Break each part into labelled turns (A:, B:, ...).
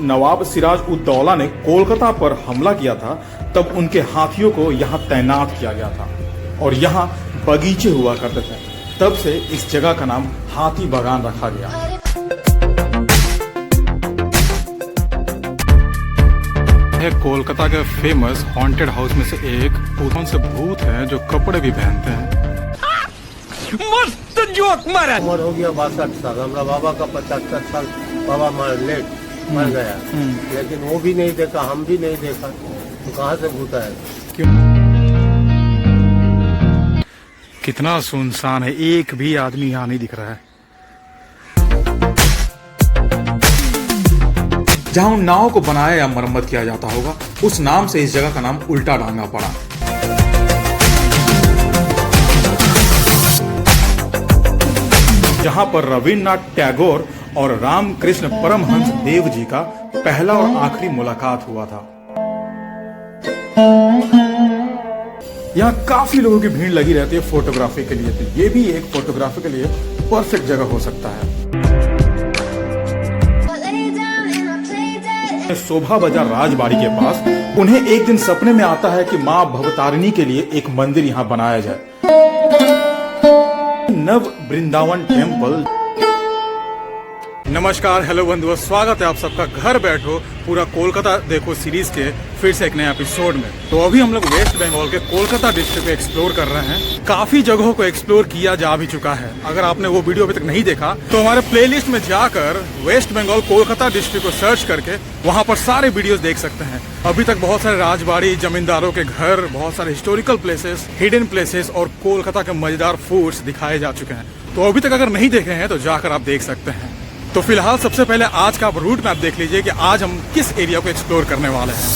A: नवाब सिराज उद दौला ने कोलकाता पर हमला किया था, तब उनके हाथियों को यहाँ तैनात किया गया था और यहाँ बगीचे हुआ करते थे। तब से इस जगह का नाम हाथी बागान रखा गया। यह कोलकाता के फेमस हॉन्टेड हाउस में से एक कौन से भूत हैं जो कपड़े भी पहनते हैं।
B: मस्त जोक मारा।
C: उम्र हो गया 62 साल, हमारा बाबा का 75 साल बाबा मर गया, लेकिन वो भी नहीं देखा, हम भी नहीं देखा, तो कहाँ से भूत आएगा।
A: क्यों? कितना सुनसान है, एक भी आदमी यहाँ नहीं दिख रहा है। जहाँ नाव को बनाया या मरम्मत किया जाता होगा, उस नाम से इस जगह का नाम उल्टा डांगा पड़ा। जहाँ पर रविन्द्रनाथ टैगोर और रामकृष्ण परमहंस देव जी का पहला और आखिरी मुलाकात हुआ था। यहाँ काफी लोगों की भीड़ लगी रहती है फोटोग्राफी के लिए, तो ये भी एक फोटोग्राफी के लिए परफेक्ट जगह हो सकता है। शोभा बाजार राजबाड़ी के पास उन्हें एक दिन सपने में आता है कि मां भवतारिणी के लिए एक मंदिर यहाँ बनाया जाए। नव वृंदावन टेम्पल। नमस्कार, हेलो बंधुओं, स्वागत है आप सबका घर बैठो पूरा कोलकाता देखो सीरीज के फिर से एक नया एपिसोड में। तो अभी हम लोग वेस्ट बंगाल के कोलकाता डिस्ट्रिक्ट को एक्सप्लोर कर रहे हैं। काफी जगहों को एक्सप्लोर किया जा भी चुका है। अगर आपने वो वीडियो अभी तक नहीं देखा तो हमारे प्लेलिस्ट में जाकर वेस्ट बंगाल कोलकाता डिस्ट्रिक्ट को सर्च करके वहां पर सारे वीडियोस देख सकते हैं। अभी तक बहुत सारे राजबाड़ी, जमींदारों के घर, बहुत सारे हिस्टोरिकल प्लेसेस, हिडन प्लेसेस और कोलकाता के मजेदार फूड्स दिखाए जा चुके हैं। तो अभी तक अगर नहीं देखे हैं तो जाकर आप देख सकते हैं। तो फिलहाल सबसे पहले आज का आप रूट मैप देख लीजिए कि आज हम किस एरिया को एक्सप्लोर करने वाले हैं।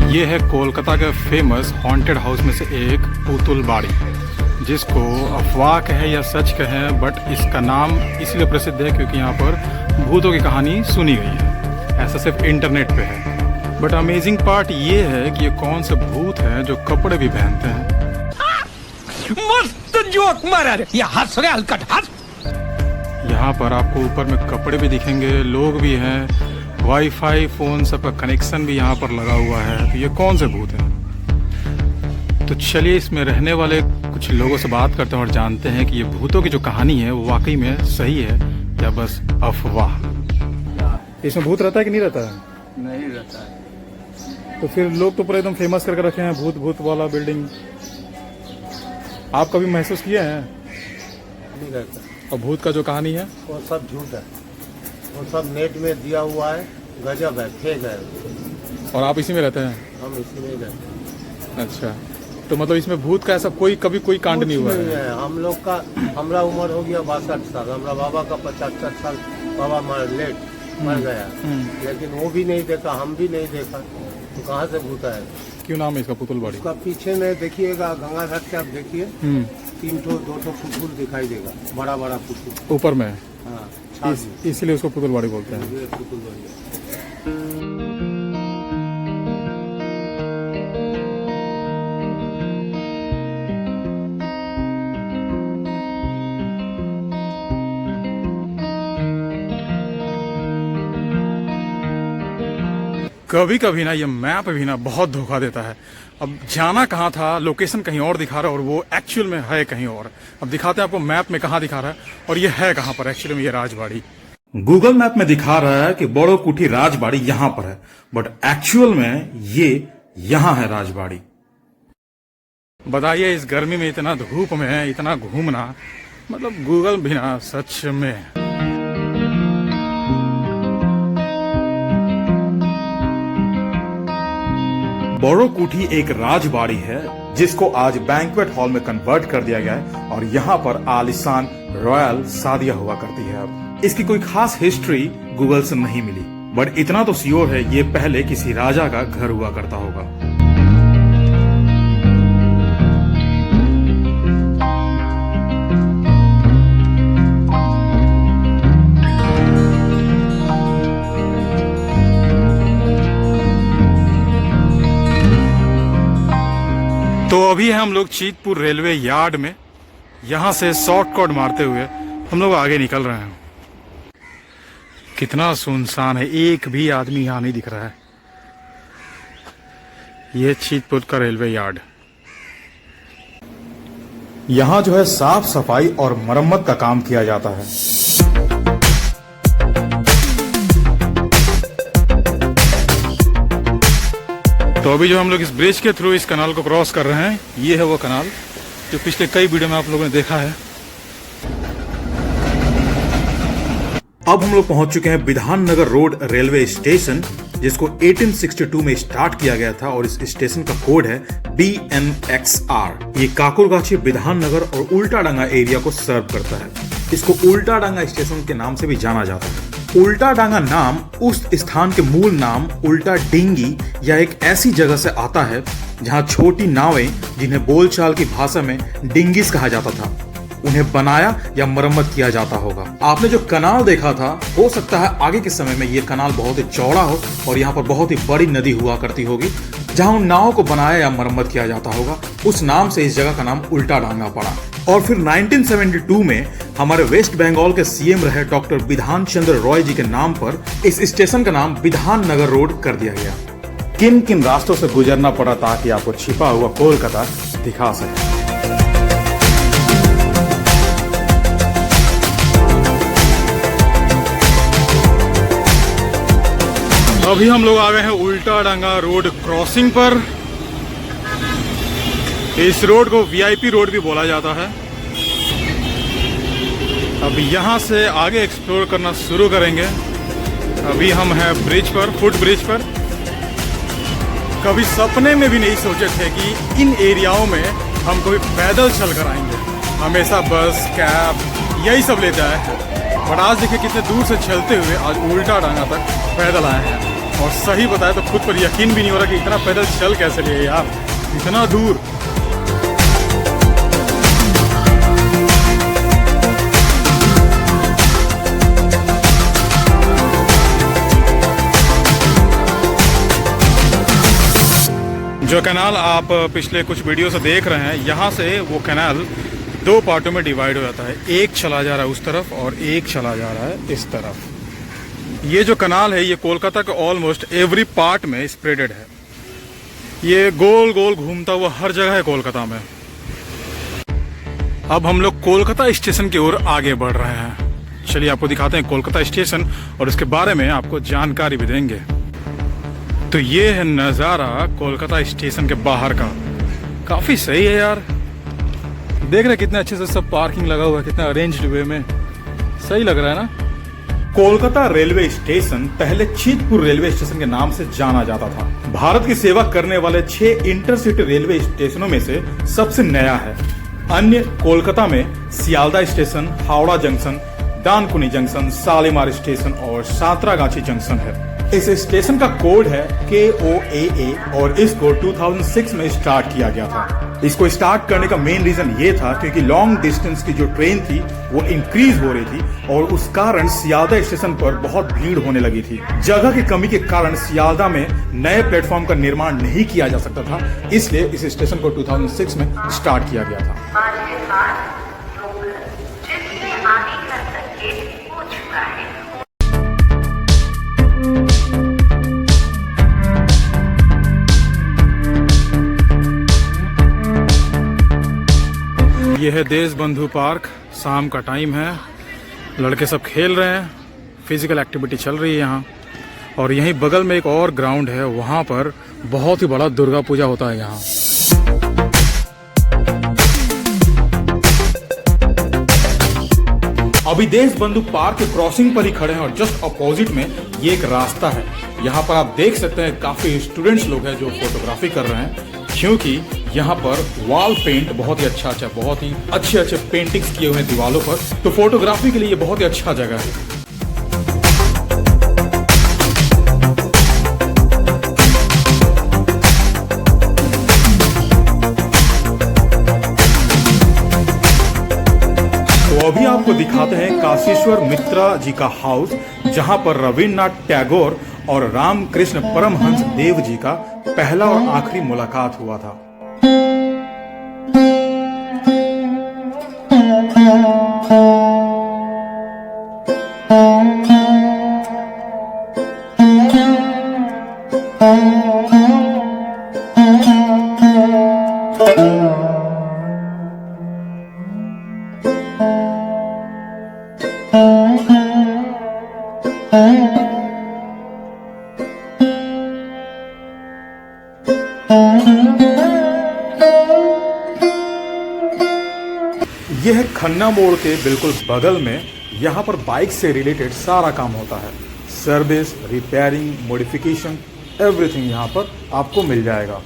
A: ये है कोलकाता के फेमस हॉन्टेड हाउस में से एक पुतुल बाड़ी, जिसको अफवाह कहे या सच कहे, बट इसका नाम इसलिए प्रसिद्ध है क्योंकि यहाँ पर भूतों की कहानी सुनी गई है। ऐसा सिर्फ इंटरनेट पे है, बट अमेजिंग पार्ट ये है कि ये कौन से भूत हैं जो कपड़े भी पहनते हैं।
B: मस्त जोक मारा रे, ये हंस रहे हलकट हंस।
A: यहाँ पर आपको ऊपर में कपड़े भी दिखेंगे, लोग भी हैं, वाईफाई, फोन सबका कनेक्शन भी यहाँ पर लगा हुआ है। तो ये कौन से भूत हैं? तो चलिए इसमें रहने वाले कुछ लोगों से बात करते हैं और जानते हैं कि ये भूतों की जो कहानी है वो वाकई में सही है या बस अफवाह। इसमें भूत रहता है कि नहीं रहता है?
C: नहीं रहता है।
A: तो फिर लोग तो पूरा एकदम फेमस करके रखे हैं भूत भूत वाला बिल्डिंग। आप कभी महसूस किए हैं?
C: नहीं रहता।
A: और भूत का जो कहानी है
C: वो सब झूठ है, वो सब नेट में दिया हुआ है, गजब है, फेक है।
A: और आप इसी में रहते हैं?
C: हम इसी में रहते हैं।
A: अच्छा, तो मतलब इसमें भूत का ऐसा कभी कोई कांड नहीं हुआ है?
C: हम लोग का, हमारा उम्र हो गया 62 साल, हमारा बाबा का 75 साल बाबा मर गया, लेकिन वो भी नहीं देखा, हम भी नहीं देखा, तो कहाँ से भूत आएगा।
A: क्यों नाम है इसका पुतुल बाड़ी?
C: उसका पीछे में देखिएगा, गंगा घाट से आप देखिए, 2 पुतुल दिखाई देगा, बड़ा बड़ा पुतुल
A: ऊपर में।
C: हाँ,
A: इसलिए उसको पुतुल बाड़ी बोलते हैं।
C: ये पुतुल बाड़ी।
A: कभी कभी ना ये मैप भी ना बहुत धोखा देता है। अब जाना कहाँ था, लोकेशन कहीं और दिखा रहा है और वो एक्चुअल में है कहीं और। अब दिखाते हैं आपको मैप में कहाँ दिखा रहा है और ये है कहाँ पर एक्चुअली में। ये राजबाड़ी गूगल मैप में दिखा रहा है कि बड़ो कुठी राजबाड़ी यहाँ पर है, बट एक्चुअल में ये यहाँ है राजबाड़ी। बताइए इस गर्मी में, इतना धूप में, इतना घूमना, मतलब गूगल भी ना सच में। बड़ो कुठी एक राजबाड़ी है जिसको आज बैंक्वेट हॉल में कन्वर्ट कर दिया गया है और यहाँ पर आलिशान रॉयल शादियां हुआ करती है। इसकी कोई खास हिस्ट्री गूगल से नहीं मिली, बट इतना तो श्योर है ये पहले किसी राजा का घर हुआ करता होगा। तो अभी हम लोग चीतपुर रेलवे यार्ड में, यहाँ से शॉर्टकट मारते हुए हम लोग आगे निकल रहे हैं। कितना सुनसान है, एक भी आदमी यहाँ नहीं दिख रहा है। ये चीतपुर का रेलवे यार्ड। यहाँ जो है साफ सफाई और मरम्मत का काम किया जाता है। तो अभी जो हम लोग इस ब्रिज के थ्रू इस कनाल को क्रॉस कर रहे हैं, ये है वो कनाल जो पिछले कई वीडियो में आप लोगों ने देखा है। अब हम लोग पहुंच चुके हैं विधान नगर रोड रेलवे स्टेशन, जिसको 1862 में स्टार्ट किया गया था और इस स्टेशन का कोड है BNXR। ये काकुरगाछी, विधान नगर और उल्टाडांगा एरिया को सर्व करता है। इसको उल्टाडांगा स्टेशन के नाम से भी जाना जाता है। उल्टाडांगा नाम उस स्थान के मूल नाम उल्टा डिंगी या एक ऐसी जगह से आता है जहां छोटी नावें, जिन्हें बोलचाल की भाषा में डिंगीज कहा जाता था, उन्हें बनाया या मरम्मत किया जाता होगा। आपने जो कनाल देखा था, हो सकता है आगे के समय में ये कनाल बहुत ही चौड़ा हो और यहाँ पर बहुत ही बड़ी नदी हुआ करती होगी, जहां उन नावों को बनाया या मरम्मत किया जाता होगा। उस नाम से इस जगह का नाम उल्टाडांगा पड़ा। और फिर 1972 में हमारे वेस्ट बंगाल के सीएम रहे डॉक्टर विधान चंद्र रॉय जी के नाम पर इस स्टेशन का नाम विधान नगर रोड कर दिया गया। किन किन रास्तों से गुजरना पड़ा ताकि आपको छिपा हुआ कोलकाता दिखा सके। अभी हम लोग आ गए हैं उल्टाडांगा रोड क्रॉसिंग पर। इस रोड को VIP रोड भी बोला जाता है। अब यहाँ से आगे एक्सप्लोर करना शुरू करेंगे। अभी हम हैं ब्रिज पर, फुट ब्रिज पर। कभी सपने में भी नहीं सोचे थे कि इन एरियाओं में हम कभी पैदल चल कर आएंगे। हमेशा बस, कैब यही सब लेते आए हैं, पर आज देखिए कितने दूर से चलते हुए आज उल्टाडांगा तक पैदल आए हैं। और सही बताया तो खुद पर यकीन भी नहीं हो रहा कि इतना पैदल चल कैसे लिए यार, इतना दूर। जो कैनाल आप पिछले कुछ वीडियो से देख रहे हैं, यहाँ से वो कैनाल दो पार्टों में डिवाइड हो जाता है। एक चला जा रहा है उस तरफ और एक चला जा रहा है इस तरफ। ये जो कैनाल है ये कोलकाता के ऑलमोस्ट एवरी पार्ट में स्प्रेडेड है। ये गोल गोल घूमता हुआ हर जगह है कोलकाता में। अब हम लोग कोलकाता स्टेशन की ओर आगे बढ़ रहे हैं। चलिए आपको दिखाते हैं कोलकाता स्टेशन और इसके बारे में आपको जानकारी भी देंगे। तो ये है नज़ारा कोलकाता स्टेशन के बाहर का। काफ़ी सही है यार, देख रहे कितने अच्छे से सब पार्किंग लगा हुआ है, कितना अरेंज्ड वे में, सही लग रहा है ना। कोलकाता रेलवे स्टेशन पहले चीतपुर रेलवे स्टेशन के नाम से जाना जाता था। भारत की सेवा करने वाले 6 इंटरसिटी रेलवे स्टेशनों में से सबसे नया है। अन्य कोलकाता में Sealdah station, Howrah junction, Dankuni junction, Shalimar station और सांतरागाछी जंक्शन है। इस स्टेशन का कोड है KOAA और इसको 2006 में स्टार्ट किया गया था। इसको स्टार्ट करने का मेन रीजन ये था क्योंकि लॉन्ग डिस्टेंस की जो ट्रेन थी वो इंक्रीज हो रही थी और उस कारण सियालदा स्टेशन पर बहुत भीड़ होने लगी थी। जगह की कमी के कारण सियालदा में नए प्लेटफॉर्म का निर्माण नहीं किया जा सकता था, इसलिए इस स्टेशन को 2006 में स्टार्ट किया गया था। ये है देश बंधु पार्क। शाम का टाइम है, लड़के सब खेल रहे हैं, फिजिकल एक्टिविटी चल रही है यहाँ। और यहीं बगल में एक और ग्राउंड है, वहाँ पर बहुत ही बड़ा दुर्गा पूजा होता है यहाँ। अभी देश बंधु पार्क के क्रॉसिंग पर ही खड़े हैं और जस्ट अपोजिट में ये एक रास्ता है। यहाँ पर आप देख सकते हैं काफी स्टूडेंट्स लोग हैं जो फोटोग्राफी कर रहे हैं, क्योंकि यहाँ पर वॉल पेंट बहुत ही बहुत ही अच्छे पेंटिंग्स किए हुए हैं दीवारों पर, तो फोटोग्राफी के लिए ये बहुत ही अच्छा जगह है। आपको दिखाते हैं काशीश्वर मित्रा जी का हाउस, जहां पर रविन्द्रनाथ टैगोर और रामकृष्ण परमहंस देव जी का पहला और आखिरी मुलाकात हुआ था। यह खन्ना मोड़ के बिल्कुल बगल में यहाँ पर बाइक से रिलेटेड सारा काम होता है। सर्विस, रिपेयरिंग, मॉडिफिकेशन, एवरीथिंग यहाँ पर आपको मिल जाएगा।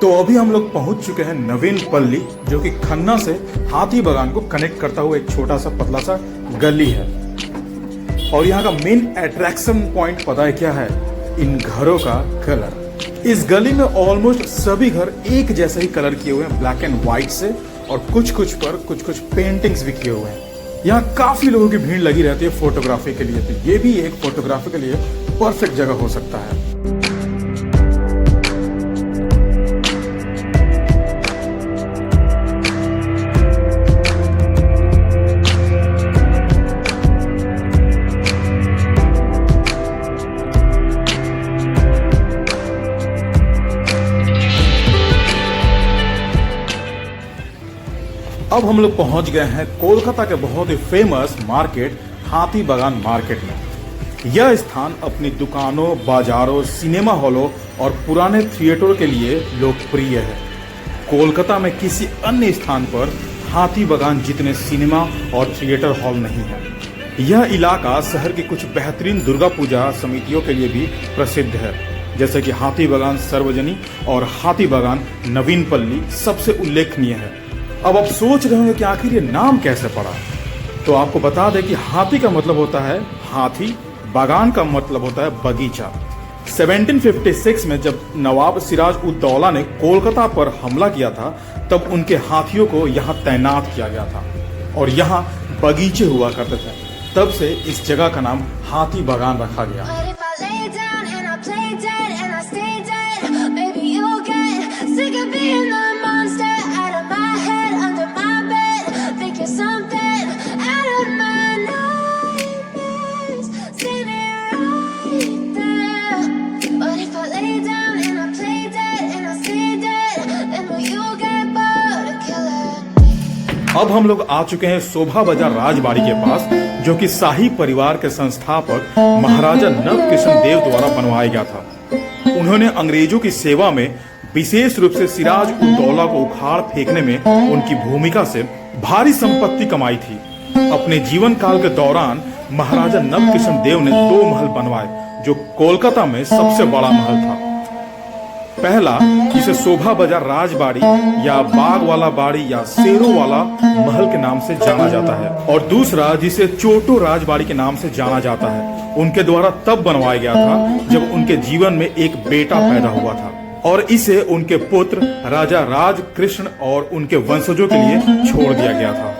A: तो अभी हम लोग पहुंच चुके हैं नवीन पल्ली, जो कि खन्ना से हाथी बागान को कनेक्ट करता हुआ एक छोटा सा पतला सा गली है। और यहाँ का मेन अट्रैक्शन पॉइंट पता है क्या है? इन घरों का कलर। इस गली में ऑलमोस्ट सभी घर एक जैसे ही कलर किए हुए हैं, ब्लैक एंड व्हाइट से, और कुछ पर कुछ पेंटिंग्स भी किए हुए हैं। यहाँ काफी लोगों की भीड़ लगी रहती है फोटोग्राफी के लिए, तो ये भी एक फोटोग्राफी के लिए परफेक्ट जगह हो सकता है। अब हम लोग पहुंच गए हैं कोलकाता के बहुत ही फेमस मार्केट हाथी बागान मार्केट में। यह स्थान अपनी दुकानों, बाजारों, सिनेमा हॉलों और पुराने थिएटरों के लिए लोकप्रिय है। कोलकाता में किसी अन्य स्थान पर हाथी बागान जितने सिनेमा और थिएटर हॉल नहीं है। यह इलाका शहर की कुछ बेहतरीन दुर्गा पूजा समितियों के लिए भी प्रसिद्ध है, जैसे कि हाथी बागान सर्वजनी और हाथी बागान नवीन पल्ली सबसे उल्लेखनीय है। अब आप सोच रहे होंगे कि आखिर ये नाम कैसे पड़ा, तो आपको बता दें कि हाथी का मतलब होता है हाथी, बागान का मतलब होता है बगीचा। 1756 में जब नवाब सिराज उद दौला ने कोलकाता पर हमला किया था, तब उनके हाथियों को यहाँ तैनात किया गया था और यहाँ बगीचे हुआ करते थे। तब से इस जगह का नाम हाथी बागान रखा गया। अब हम लोग आ चुके हैं शोभा बाजार राजबाड़ी के पास, जो कि शाही परिवार के संस्थापक महाराजा नवकिशन देव द्वारा बनवाया गया था। उन्होंने अंग्रेजों की सेवा में विशेष रूप से सिराज उद दौला को उखाड़ फेंकने में उनकी भूमिका से भारी संपत्ति कमाई थी। अपने जीवन काल के दौरान महाराजा नवकिशन देव ने 2 महल बनवाए, जो कोलकाता में सबसे बड़ा महल था। पहला, जिसे शोभा बाजार राजबाड़ी या बाग वाला बाड़ी या शेरों वाला महल के नाम से जाना जाता है, और दूसरा जिसे चोटो राजबाड़ी के नाम से जाना जाता है। उनके द्वारा तब बनवाया गया था जब उनके जीवन में एक बेटा पैदा हुआ था, और इसे उनके पुत्र राजा राजकृष्ण और उनके वंशजों के लिए छोड़ दिया गया था।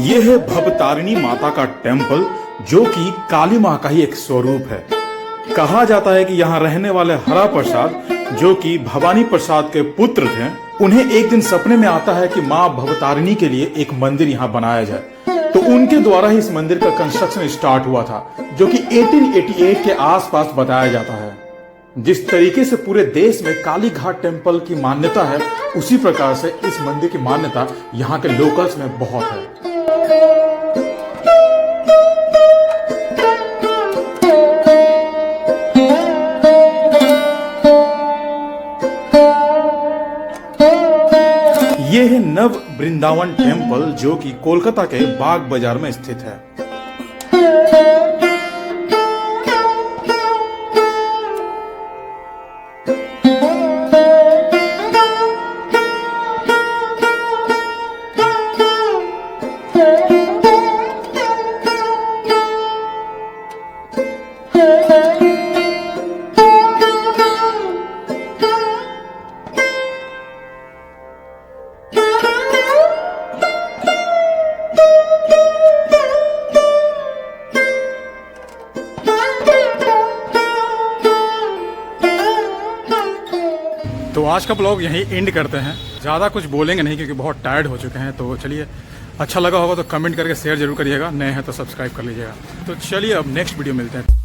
A: यह है भवतारिणी माता का टेम्पल, जो कि काली मां का ही एक स्वरूप है। कहा जाता है कि यहाँ रहने वाले हरा प्रसाद, जो कि भवानी प्रसाद के पुत्र थे, उन्हें एक दिन सपने में आता है कि मां भवतारिणी के लिए एक मंदिर यहाँ बनाया जाए। तो उनके द्वारा ही इस मंदिर का कंस्ट्रक्शन स्टार्ट हुआ था, जो कि 1888 के आसपास बताया जाता है। जिस तरीके से पूरे देश में काली घाट टेम्पल की मान्यता है, उसी प्रकार से इस मंदिर की मान्यता यहाँ के लोकल्स में बहुत है। ये है नव वृंदावन टेम्पल, जो कि कोलकाता के बाग बाजार में स्थित है। आज का ब्लॉग यहीं एंड करते हैं। ज़्यादा कुछ बोलेंगे नहीं क्योंकि बहुत टायर्ड हो चुके हैं। तो चलिए, अच्छा लगा होगा तो कमेंट करके शेयर जरूर करिएगा, नए हैं तो सब्सक्राइब कर लीजिएगा। तो चलिए अब नेक्स्ट वीडियो मिलते हैं।